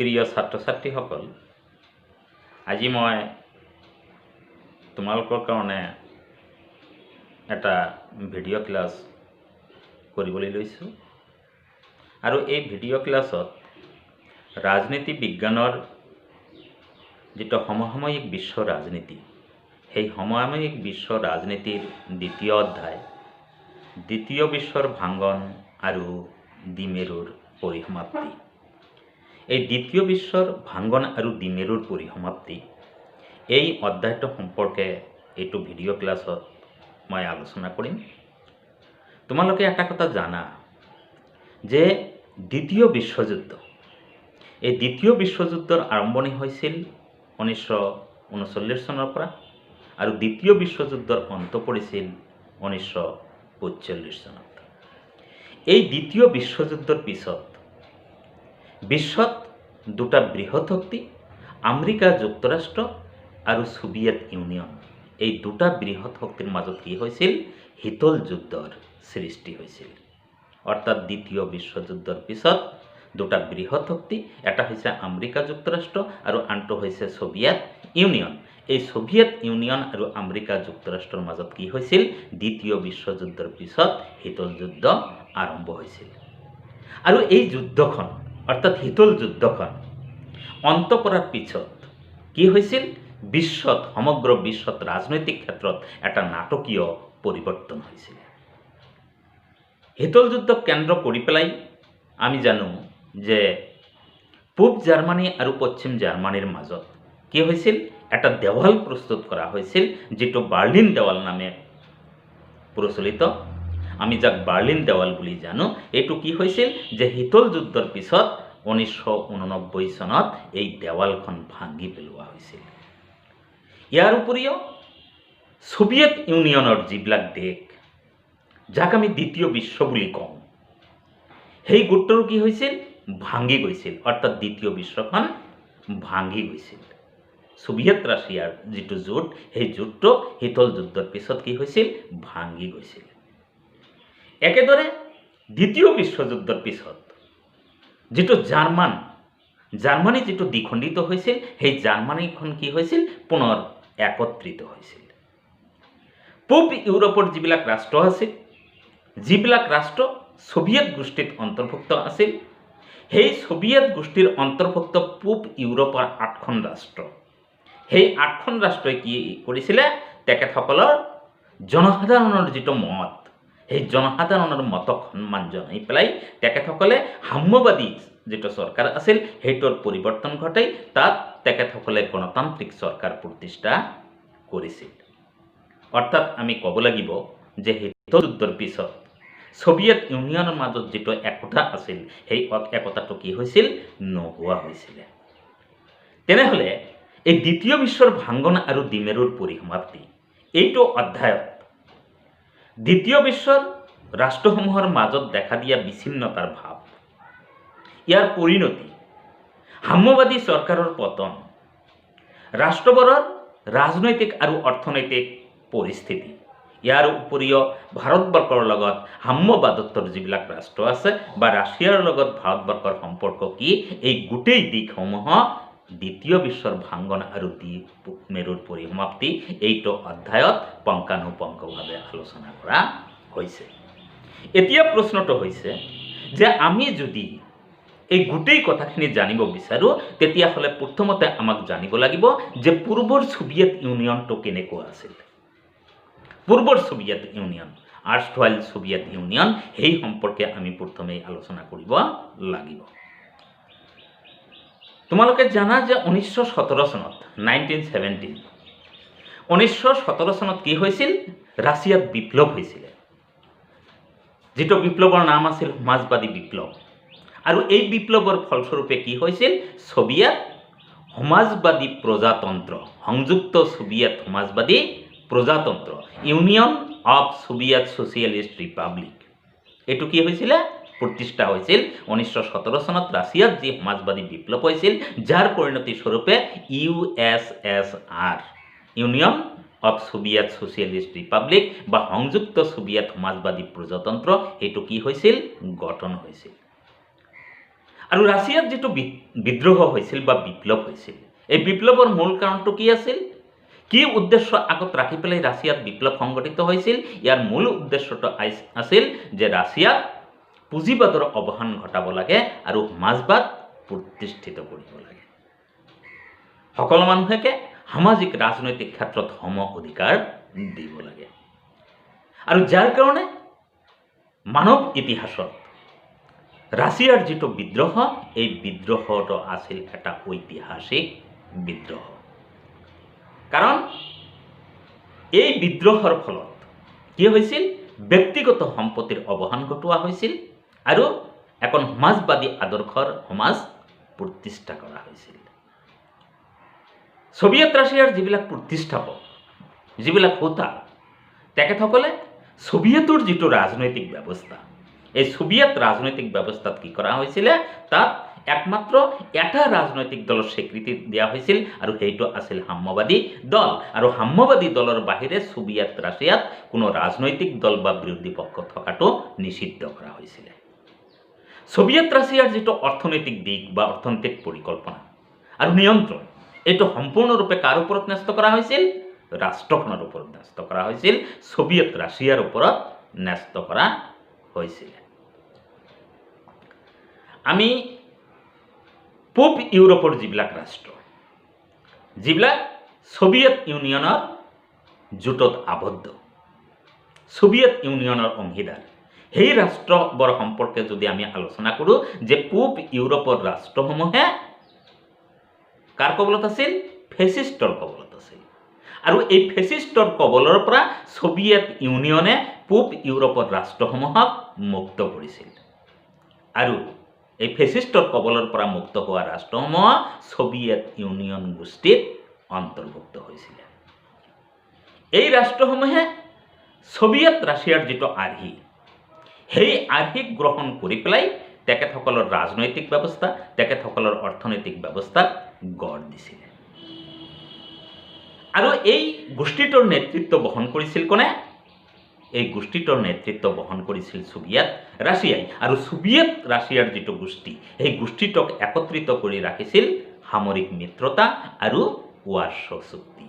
প্ৰিয় ছাত্ৰ ছাত্ৰীসকল, আজি মই তোমালোকৰ কাৰণে এটা ভিডিঅ' ক্লাছ কৰিবলৈ লৈছোঁ আৰু এই ভিডিঅ' ক্লাছত ৰাজনীতি বিজ্ঞানৰ যিটো সমসাময়িক বিশ্ব ৰাজনীতি, সেই সমসাময়িক বিশ্ব ৰাজনীতিৰ দ্বিতীয় অধ্যায় দ্বিতীয় বিশ্বৰ ভাঙ্গন আৰু ডিমেৰুৰ পৰিসমাপ্তি। এই দ্বিতীয় বিশ্বৰ ভাঙ্গন আৰু ডিমেৰুৰ পৰিসমাপ্তি এই অধ্যায়টো সম্পৰ্কে এইটো ভিডিঅ' ক্লাছত মই আলোচনা কৰিম। তোমালোকে এটা কথা জানা যে দ্বিতীয় বিশ্বযুদ্ধ, এই দ্বিতীয় বিশ্বযুদ্ধৰ আৰম্ভণি হৈছিল 1939 চনৰ পৰা আৰু দ্বিতীয় বিশ্বযুদ্ধৰ অন্ত পৰিছিল 1945 চনত। এই দ্বিতীয় বিশ্বযুদ্ধৰ পিছত বিশ্বত দুটা বৃহৎ শক্তি আমেৰিকা যুক্তৰাষ্ট্ৰ আৰু ছোভিয়েট ইউনিয়ন, এই দুটা বৃহৎ শক্তিৰ মাজত কি হৈছিল? শীতল যুদ্ধৰ সৃষ্টি হৈছিল। অৰ্থাৎ দ্বিতীয় বিশ্বযুদ্ধৰ পিছত দুটা বৃহৎ শক্তি, এটা হৈছে আমেৰিকা যুক্তৰাষ্ট্ৰ আৰু আনটো হৈছে ছোভিয়েট ইউনিয়ন। এই ছোভিয়েট ইউনিয়ন আৰু আমেৰিকা যুক্তৰাষ্ট্ৰৰ মাজত কি হৈছিল? দ্বিতীয় বিশ্বযুদ্ধৰ পিছত শীতল যুদ্ধ আৰম্ভ হৈছিল। আৰু এই যুদ্ধখন অৰ্থাৎ শীতল যুদ্ধখন অন্ত পৰাৰ পিছত কি হৈছিল? বিশ্বত, সমগ্ৰ বিশ্বত ৰাজনৈতিক ক্ষেত্ৰত এটা নাটকীয় পৰিৱৰ্তন হৈছিল। শীতল যুদ্ধক কেন্দ্ৰ কৰি পেলাই আমি জানো যে পূব জাৰ্মানী আৰু পশ্চিম জাৰ্মানীৰ মাজত কি হৈছিল? এটা দেৱাল প্ৰস্তুত কৰা হৈছিল, যিটো বাৰ্লিন দেৱাল নামে প্ৰচলিত। আমি যাক বাৰ্লিন দেৱাল বুলি জানো। এইটো কি হৈছিল যে শীতল যুদ্ধৰ পিছত 1989 চনত এই দেৱালখন ভাঙি পেলোৱা হৈছিল। ইয়াৰ উপৰিও ছোভিয়েট ইউনিয়নৰ যিবিলাক দেশ, যাক আমি দ্বিতীয় বিশ্ব বুলি কওঁ, সেই গোটটোৰ কি হৈছিল? ভাঙি গৈছিল। অৰ্থাৎ দ্বিতীয় বিশ্বখন ভাঙি গৈছিল। ছোভিয়েট ৰাছিয়াৰ যিটো জোট, সেই জোটটো শীতল যুদ্ধৰ পিছত কি হৈছিল? ভাঙি গৈছিল। একেদৰে দ্বিতীয় বিশ্বযুদ্ধৰ পিছত যিটো জাৰ্মানী যিটো দ্বিখণ্ডিত হৈছিল, সেই জাৰ্মানীখন কি হৈছিল? পুনৰ একত্ৰিত হৈছিল। পূব ইউৰোপৰ যিবিলাক ৰাষ্ট্ৰ আছিল, যিবিলাক ৰাষ্ট্ৰ ছোভিয়েট গোষ্ঠীত অন্তৰ্ভুক্ত আছিল, সেই ছোভিয়েট গোষ্ঠীৰ অন্তৰ্ভুক্ত পূব ইউৰোপৰ 8খন ৰাষ্ট্ৰ, সেই 8খন ৰাষ্ট্ৰই কি কৰিছিলে? তেখেতসকলৰ জনসাধাৰণৰ যিটো মত, সেই জনসাধাৰণৰ মতক সন্মান জনাই পেলাই তেখেতসকলে সাম্যবাদী যিটো চৰকাৰ আছিল সেইটোৰ পৰিৱৰ্তন ঘটাই তাত তেখেতসকলে গণতান্ত্ৰিক চৰকাৰ প্ৰতিষ্ঠা কৰিছিল। অৰ্থাৎ আমি ক'ব লাগিব যে শীতল যুদ্ধৰ পিছত ছোভিয়েট ইউনিয়নৰ মাজত যিটো একতা আছিল, সেই একতাটো কি হৈছিল? নোহোৱা হৈছিলে। তেনেহ'লে এই দ্বিতীয় বিশ্বৰ ভাঙ্গন আৰু ডিমেৰুৰ পৰিসমাপ্তি, এইটো অধ্যায়ত দ্বিতীয় বিশ্বৰ ৰাষ্ট্ৰসমূহৰ মাজত দেখা দিয়া বিচ্ছিন্নতাৰ ভাৱ, ইয়াৰ পৰিণতি, সাম্যবাদী চৰকাৰৰ পতন, ৰাষ্ট্ৰবোৰৰ ৰাজনৈতিক আৰু অৰ্থনৈতিক পৰিস্থিতি, ইয়াৰ উপৰিও ভাৰতবৰ্ষৰ লগত সাম্যবাদত্বৰ যিবিলাক ৰাষ্ট্ৰ আছে বা ৰাছিয়াৰ লগত ভাৰতবৰ্ষৰ সম্পৰ্ক কি, এই গোটেই দিশসমূহ দ্বিতীয় বিশ্বৰ ভাঙ্গন আৰু ডিমেৰুৰ পৰিসমাপ্তি এইটো অধ্যায়ত পুংখানুপুংখভাৱে আলোচনা কৰা হৈছে। এতিয়া প্ৰশ্নটো হৈছে যে আমি যদি এই গোটেই কথাখিনি জানিব বিচাৰোঁ, তেতিয়াহ'লে প্ৰথমতে আমাক জানিব লাগিব যে পূৰ্বৰ ছোভিয়েট ইউনিয়নটো কেনেকুৱা আছিল। পূৰ্বৰ ছোভিয়েট ইউনিয়ন, আৰ্চভাইল ছোভিয়েট ইউনিয়ন, সেই সম্পৰ্কে আমি প্ৰথমেই আলোচনা কৰিব লাগিব। তোমালোকে জানা যে 1917 চনত 1917 চনত কি হৈছিল? ৰাছিয়াত বিপ্লৱ হৈছিলে, যিটো বিপ্লৱৰ নাম আছিল সমাজবাদী বিপ্লৱ। আৰু এই বিপ্লৱৰ ফলস্বৰূপে কি হৈছিল? ছোভিয়েট সমাজবাদী প্ৰজাতন্ত্ৰ, সংযুক্ত ছোভিয়েট সমাজবাদী প্ৰজাতন্ত্ৰ, union of Soviet socialist republic, এইটো কি হৈছিলে? প্ৰতিষ্ঠা হৈছিল 1917 চনত ৰাছিয়াত যি সমাজবাদী বিপ্লৱ হৈছিল, যাৰ পৰিণতি স্বৰূপে USSR, union of Soviet socialist Republic বা সংযুক্ত ছোভিয়েট সমাজবাদী প্ৰজাতন্ত্ৰ, এইটো কি হৈছিল? গঠন হৈছিল। আৰু ৰাছিয়াত যিটো বিদ্ৰোহ হৈছিল বা বিপ্লৱ হৈছিল, এই বিপ্লৱৰ মূল কাৰণটো কি আছিল? কি উদ্দেশ্য আগত ৰাখি পেলাই ৰাছিয়াত বিপ্লৱ সংগঠিত হৈছিল? ইয়াৰ মূল উদ্দেশ্যটো আছিল যে ৰাছিয়াত পুঁজিবাদৰ অৱসান ঘটাব লাগে আৰু সমাজবাদ প্ৰতিষ্ঠিত কৰিব লাগে। সকলো মানুহকে সামাজিক ৰাজনৈতিক ক্ষেত্ৰত সম অধিকাৰ দিব লাগে। আৰু যাৰ কাৰণে মানৱ ইতিহাসত ৰাছিয়াৰ যিটো বিদ্ৰোহ, এই বিদ্ৰোহটো আছিল এটা ঐতিহাসিক বিদ্ৰোহ। কাৰণ এই বিদ্ৰোহৰ ফলত কি হৈছিল? ব্যক্তিগত সম্পত্তিৰ অৱসান ঘটোৱা হৈছিল আৰু এখন সমাজবাদী আদৰ্শৰ সমাজ প্ৰতিষ্ঠা কৰা হৈছিল। সোভিয়েট ৰাছিয়াৰ যিবিলাক প্ৰতিষ্ঠাপক, যিবিলাক হোতা, তেখেতসকলে সোভিয়েটৰ যিটো ৰাজনৈতিক ব্যৱস্থা, এই সোভিয়েট ৰাজনৈতিক ব্যৱস্থাত কি কৰা হৈছিলে? তাত একমাত্ৰ এটা ৰাজনৈতিক দলৰ স্বীকৃতি দিয়া হৈছিল আৰু সেইটো আছিল সাম্যবাদী দল। আৰু সাম্যবাদী দলৰ বাহিৰে সোভিয়েট ৰাছিয়াত কোনো ৰাজনৈতিক দল বা বিৰোধী পক্ষ থকাটো নিষিদ্ধ কৰা হৈছিলে। সোভিয়েট ৰাছিয়াৰ যিটো অৰ্থনৈতিক দিশ বা অৰ্থনৈতিক পৰিকল্পনা আৰু নিয়ন্ত্ৰণ, এইটো সম্পূৰ্ণৰূপে কাৰ ওপৰত ন্যস্ত কৰা হৈছিল? ৰাষ্ট্ৰখনৰ ওপৰত ন্যস্ত কৰা হৈছিল, সোভিয়েট ৰাছিয়াৰ ওপৰত ন্যস্ত কৰা হৈছিল। আমি পূব ইউৰোপৰ যিবিলাক ৰাষ্ট্ৰ, যিবিলাক সোভিয়েট ইউনিয়নৰ জোঁটত আবদ্ধ, সোভিয়েট ইউনিয়নৰ অংশীদাৰ, সেই ৰাষ্ট্ৰবোৰ সম্পৰ্কে যদি আমি আলোচনা কৰোঁ, যে পূব ইউৰোপৰ ৰাষ্ট্ৰসমূহে কাৰ কবলত আছিল? ফেচিষ্টৰ কবলত আছিল। আৰু এই ফেচিষ্টৰ কবলৰ পৰা সোভিয়েট ইউনিয়নে পূব ইউৰোপৰ ৰাষ্ট্ৰসমূহক মুক্ত কৰিছিল। আৰু এই ফেচিষ্টৰ কবলৰ পৰা মুক্ত হোৱা ৰাষ্ট্ৰসমূহ সোভিয়েট ইউনিয়ন গোষ্ঠীত অন্তৰ্ভুক্ত হৈছিল। এই ৰাষ্ট্ৰসমূহে সোভিয়েট ৰাছিয়াৰ যিটো আৰ্হি, সেই আৰ্হিক গ্ৰহণ কৰি পেলাই তেখেতসকলৰ ৰাজনৈতিক ব্যৱস্থা, তেখেতসকলৰ অৰ্থনৈতিক ব্যৱস্থাত গঢ় দিছিলে। আৰু এই গোষ্ঠীটোৰ নেতৃত্ব বহন কৰিছিল কোনে? এই গোষ্ঠীটোৰ নেতৃত্ব বহন কৰিছিল সোভিয়েট ৰাছিয়াই। আৰু সোভিয়েট ৰাছিয়াৰ যিটো গোষ্ঠী, সেই গোষ্ঠীটোক একত্ৰিত কৰি ৰাখিছিল সামৰিক মিত্ৰতা আৰু ৱাৰ্ছ চুক্তি।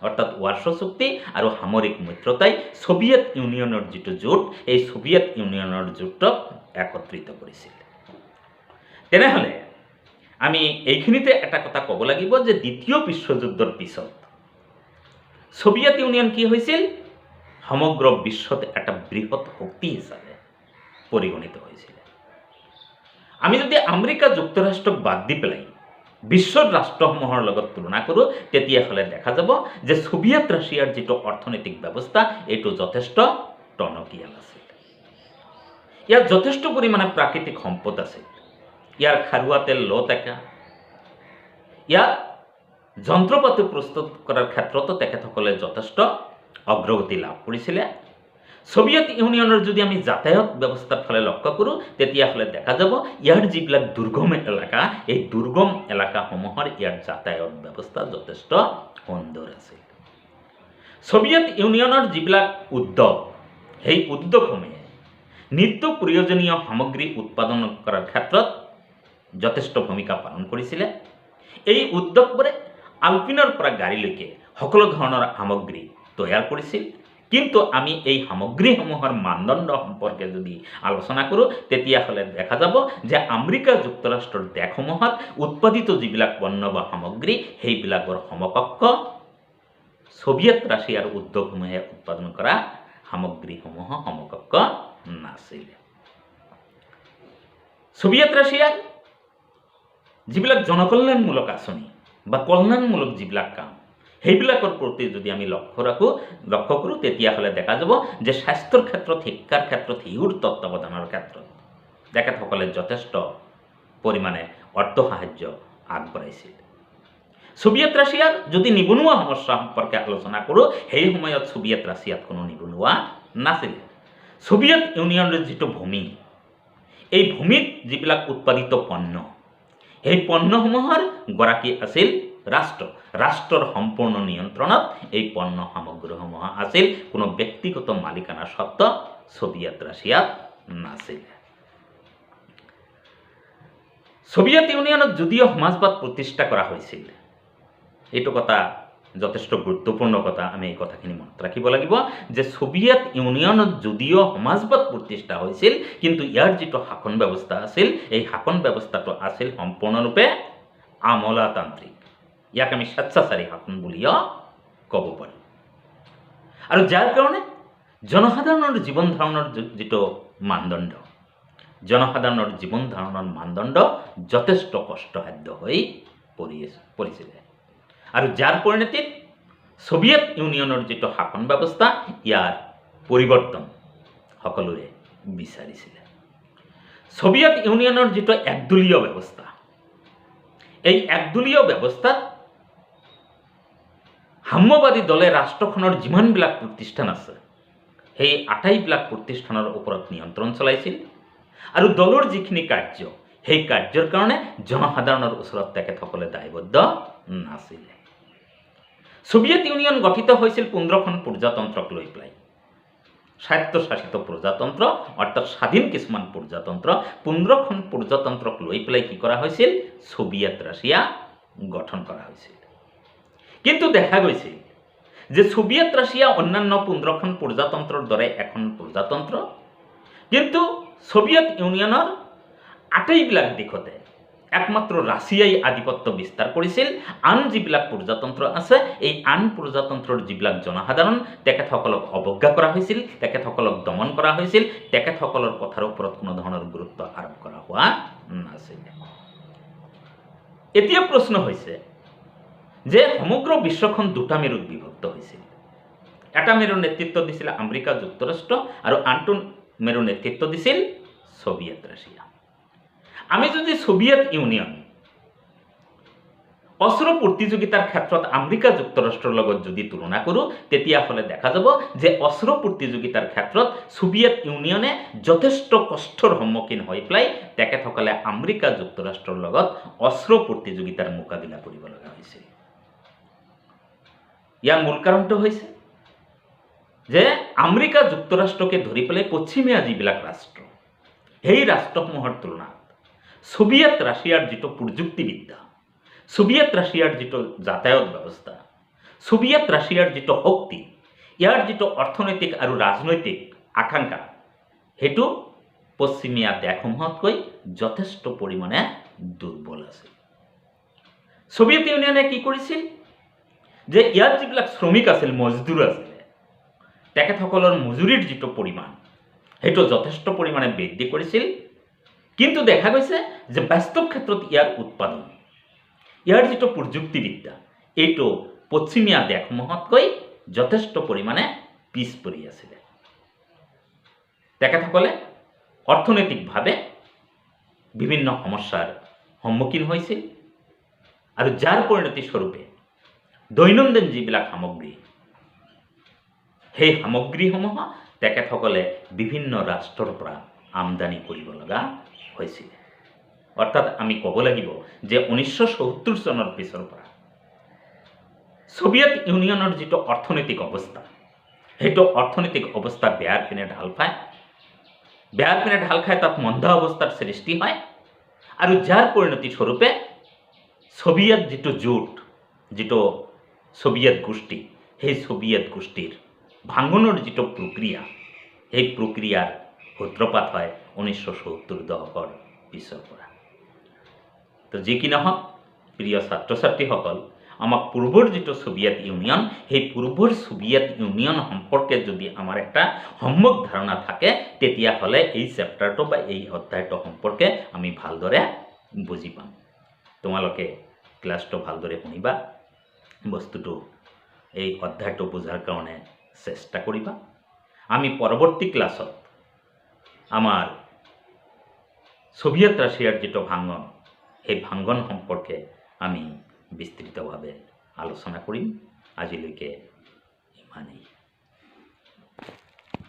অৰ্থাৎ ৱাৰ্ছ চুক্তি আৰু সামৰিক মিত্ৰতাই সোভিয়েট ইউনিয়নৰ যিটো জোঁট, এই সোভিয়েট ইউনিয়নৰ জোঁটক একত্ৰিত কৰিছিল। তেনেহ'লে আমি এইখিনিতে এটা কথা ক'ব লাগিব যে দ্বিতীয় বিশ্বযুদ্ধৰ পিছত সোভিয়েট ইউনিয়ন কি হৈছিল? সমগ্ৰ বিশ্বত এটা বৃহৎ শক্তি হিচাপে পৰিগণিত হৈছিল। আমি যদি আমেৰিকা যুক্তৰাষ্ট্ৰক বাদ দি পেলাই বিশ্বৰ ৰাষ্ট্ৰসমূহৰ লগত তুলনা কৰোঁ, তেতিয়াহ'লে দেখা যাব যে সোভিয়েট ৰাছিয়াৰ যিটো অৰ্থনৈতিক ব্যৱস্থা, এইটো যথেষ্ট টনকিয়াল আছিল। ইয়াত যথেষ্ট পৰিমাণে প্ৰাকৃতিক সম্পদ আছিল। ইয়াৰ খাৰুৱা তেল ল টেকা, ইয়াত যন্ত্ৰপাতি প্ৰস্তুত কৰাৰ ক্ষেত্ৰতো তেখেতসকলে যথেষ্ট অগ্ৰগতি লাভ কৰিছিলে। সোভিয়েট ইউনিয়নৰ যদি আমি যাতায়াত ব্যৱস্থাৰ ফালে লক্ষ্য কৰোঁ, তেতিয়াহ'লে দেখা যাব ইয়াৰ যিবিলাক দুৰ্গম এলেকা, এই দুৰ্গম এলেকাসমূহৰ ইয়াৰ যাতায়াত ব্যৱস্থা যথেষ্ট সুন্দৰ আছিল। সোভিয়েট ইউনিয়নৰ যিবিলাক উদ্যোগ, সেই উদ্যোগসমূহে নিত্য প্ৰয়োজনীয় সামগ্ৰী উৎপাদন কৰাৰ ক্ষেত্ৰত যথেষ্ট ভূমিকা পালন কৰিছিলে। এই উদ্যোগবোৰে আলপিনৰ পৰা গাড়ীলৈকে সকলো ধৰণৰ সামগ্ৰী তৈয়াৰ কৰিছিল। কিন্তু আমি এই সামগ্ৰীসমূহৰ মানদণ্ড সম্পৰ্কে যদি আলোচনা কৰোঁ, তেতিয়াহ'লে দেখা যাব যে আমেৰিকা যুক্তৰাষ্ট্ৰৰ দেশসমূহত উৎপাদিত যিবিলাক পণ্য বা সামগ্ৰী, সেইবিলাকৰ সমকক্ষ সোভিয়েট ৰাছিয়াৰ উদ্যোগসমূহে উৎপাদন কৰা সামগ্ৰীসমূহ সমকক্ষ নাছিল। সোভিয়েট ৰাছিয়াৰ যিবিলাক জনকল্যাণমূলক আঁচনি বা কল্যাণমূলক যিবিলাক কাম, সেইবিলাকৰ প্ৰতি যদি আমি লক্ষ্য কৰোঁ, তেতিয়াহ'লে দেখা যাব যে স্বাস্থ্যৰ ক্ষেত্ৰত, শিক্ষাৰ ক্ষেত্ৰত, শিশুৰ তত্ত্বাৱধানৰ ক্ষেত্ৰত তেখেতসকলে যথেষ্ট পৰিমাণে অৰ্থ সাহায্য আগবঢ়াইছিল। সোভিয়েট ৰাছিয়াৰ যদি নিবনুৱা সমস্যা সম্পৰ্কে আলোচনা কৰোঁ, সেই সময়ত সোভিয়েট ৰাছিয়াত কোনো নিবনুৱা নাছিল। সোভিয়েট ইউনিয়নৰ যিটো ভূমি, এই ভূমিত যিবিলাক উৎপাদিত পণ্য, সেই পণ্যসমূহৰ গৰাকী আছিল ৰাষ্ট্ৰৰ সম্পূৰ্ণ নিয়ন্ত্ৰণত এই পণ্য সামগ্ৰীসমূহ আছিল। কোনো ব্যক্তিগত মালিকানা স্বত্ব সোভিয়েট ৰাছিয়াত নাছিল। সোভিয়েত ইউনিয়নত যদিও সমাজবাদ প্ৰতিষ্ঠা কৰা হৈছিল, এইটো কথা যথেষ্ট গুৰুত্বপূৰ্ণ কথা, আমি এই কথাখিনি মনত ৰাখিব লাগিব যে সোভিয়েত ইউনিয়নত যদিও সমাজবাদ প্ৰতিষ্ঠা হৈছিল, কিন্তু ইয়াৰ যিটো শাসন ব্যৱস্থা আছিল, এই শাসন ব্যৱস্থাটো আছিল সম্পূৰ্ণৰূপে আমোলাতান্ত্ৰিক। ইয়াক আমি স্বেচ্ছাচাৰী শাসন বুলিও ক'ব পাৰোঁ। আৰু যাৰ কাৰণে জনসাধাৰণৰ জীৱন ধাৰণৰ যিটো মানদণ্ড, জনসাধাৰণৰ জীৱন ধাৰণৰ মানদণ্ড যথেষ্ট কষ্টসাধ্য হৈ পৰিছিলে। আৰু যাৰ পৰিণতিত সোভিয়েত ইউনিয়নৰ যিটো শাসন ব্যৱস্থা, ইয়াৰ পৰিৱৰ্তন সকলোৰে বিচাৰিছিলে। সোভিয়েত ইউনিয়নৰ যিটো একদলীয় ব্যৱস্থা, এই একদলীয় ব্যৱস্থাত সাম্যবাদী দলে ৰাষ্ট্ৰখনৰ যিমানবিলাক প্ৰতিষ্ঠান আছে, সেই আটাইবিলাক প্ৰতিষ্ঠানৰ ওপৰত নিয়ন্ত্ৰণ চলাইছিল। আৰু দলৰ যিখিনি কাৰ্য, সেই কাৰ্যৰ কাৰণে জনসাধাৰণৰ ওচৰত তেখেতসকলে দায়বদ্ধ নাছিলে। সোভিয়েত ইউনিয়ন গঠিত হৈছিল 15খন প্ৰজাতন্ত্ৰক লৈ পেলাই। স্বায়ত্তশাসিত প্ৰজাতন্ত্ৰ অৰ্থাৎ স্বাধীন কিছুমান প্ৰজাতন্ত্ৰ, 15খন প্ৰজাতন্ত্ৰক লৈ পেলাই কি কৰা হৈছিল? সোভিয়েত ৰাছিয়া গঠন কৰা হৈছিল। কিন্তু দেখা গৈছিল যে সোভিয়েত ৰাছিয়া অন্যান্য 15খন প্ৰজাতন্ত্ৰৰ দৰে এখন প্ৰজাতন্ত্ৰ, কিন্তু সোভিয়েত ইউনিয়নৰ আটাইবিলাক দিশতে একমাত্ৰ ৰাছিয়াই আধিপত্য বিস্তাৰ কৰিছিল। আন যিবিলাক প্ৰজাতন্ত্ৰ আছে, এই আন প্ৰজাতন্ত্ৰৰ যিবিলাক জনসাধাৰণ, তেখেতসকলক অৱজ্ঞা কৰা হৈছিল, তেখেতসকলক দমন কৰা হৈছিল, তেখেতসকলৰ কথাৰ ওপৰত কোনো ধৰণৰ গুৰুত্ব আৰোপ কৰা হোৱা নাছিল। এতিয়া প্ৰশ্ন হৈছে যে সমগ্ৰ বিশ্বখন দুটা মেৰুত বিভক্ত হৈছিল। এটা মেৰুৰ নেতৃত্ব দিছিল আমেৰিকা যুক্তৰাষ্ট্ৰ আৰু আনটো মেৰুৰ নেতৃত্ব দিছিল সোভিয়েত ৰাছিয়া। আমি যদি সোভিয়েত ইউনিয়ন অস্ত্ৰ প্ৰতিযোগিতাৰ ক্ষেত্ৰত আমেৰিকা যুক্তৰাষ্ট্ৰৰ লগত যদি তুলনা কৰোঁ, তেতিয়াহ'লে দেখা যাব যে অস্ত্ৰ প্ৰতিযোগিতাৰ ক্ষেত্ৰত সোভিয়েত ইউনিয়নে যথেষ্ট কষ্টৰ সন্মুখীন হৈ পেলাই তেখেতসকলে আমেৰিকা যুক্তৰাষ্ট্ৰৰ লগত অস্ত্ৰ প্ৰতিযোগিতাৰ মোকাবিলা কৰিব লগা হৈছিল। ইয়াৰ মূল কাৰণটো হৈছে যে আমেৰিকা যুক্তৰাষ্ট্ৰকে ধৰি পেলাই পশ্চিমীয়া যিবিলাক ৰাষ্ট্ৰ, সেই ৰাষ্ট্ৰসমূহৰ তুলনাত সোভিয়েত ৰাছিয়াৰ যিটো প্ৰযুক্তিবিদ্যা, সোভিয়েত ৰাছিয়াৰ যিটো যাতায়াত ব্যৱস্থা, সোভিয়েত ৰাছিয়াৰ যিটো শক্তি, ইয়াৰ যিটো অৰ্থনৈতিক আৰু ৰাজনৈতিক আকাংক্ষা, সেইটো পশ্চিমীয়া দেশসমূহতকৈ যথেষ্ট পৰিমাণে দুৰ্বল আছিল। সোভিয়েত ইউনিয়নে কি কৰিছিল যে ইয়াত যিবিলাক শ্ৰমিক আছিল, মজদুৰ আছিলে, তেখেতসকলৰ মজুৰিৰ যিটো পৰিমাণ, সেইটো যথেষ্ট পৰিমাণে বৃদ্ধি কৰিছিল। কিন্তু দেখা গৈছে যে বাস্তৱ ক্ষেত্ৰত ইয়াৰ উৎপাদন, ইয়াৰ যিটো প্ৰযুক্তিবিদ্যা, এইটো পশ্চিমীয়া দেশসমূহতকৈ যথেষ্ট পৰিমাণে পিছ পৰি আছিলে। তেখেতসকলে অৰ্থনৈতিকভাৱে বিভিন্ন সমস্যাৰ সন্মুখীন হৈছিল আৰু যাৰ পৰিণতি স্বৰূপে দৈনন্দিন যিবিলাক সামগ্ৰী, সেই সামগ্ৰীসমূহ তেখেতসকলে বিভিন্ন ৰাষ্ট্ৰৰ পৰা আমদানি কৰিব লগা হৈছিল। অৰ্থাৎ আমি ক'ব লাগিব যে 1970 চনৰ পিছৰ পৰা সোভিয়েত ইউনিয়নৰ যিটো অৰ্থনৈতিক অৱস্থা, সেইটো অৰ্থনৈতিক অৱস্থা বেয়াৰ পিনে ঢাল খায়, তাত মন্দা অৱস্থাৰ সৃষ্টি হয়। আৰু যাৰ পৰিণতি স্বৰূপে সোভিয়েত যিটো জোট, যিটো সোভিয়েত গোষ্ঠী, সেই সোভিয়েত গোষ্ঠীৰ ভাঙনৰ যিটো প্ৰক্ৰিয়া, সেই প্ৰক্ৰিয়াৰ সূত্ৰপাত হয় 1970 দশকৰ পিছৰ পৰা। তো যি কি নহওক, প্ৰিয় ছাত্ৰ ছাত্ৰীসকল, আমাক পূৰ্বৰ যিটো সোভিয়েত ইউনিয়ন, সেই পূৰ্বৰ সোভিয়েত ইউনিয়ন সম্পৰ্কে যদি আমাৰ একটা সম্যক ধাৰণা থাকে, তেতিয়াহ'লে এই চেপ্টাৰটো বা এই অধ্যায়টো সম্পৰ্কে আমি ভালদৰে বুজি পাম। তোমালোকে ক্লাছটো ভালদৰে শুনিবা, বস্তুটো এই অধ্যায়টো বুজাৰ কাৰণে চেষ্টা কৰিবা। আমি পৰৱৰ্তী ক্লাছত আমাৰ সোভিয়েত ৰাছিয়াৰ যিটো ভাঙন, সেই ভাঙন সম্পৰ্কে আমি বিস্তৃতভাৱে আলোচনা কৰিম। আজিলৈকে ইমানেই।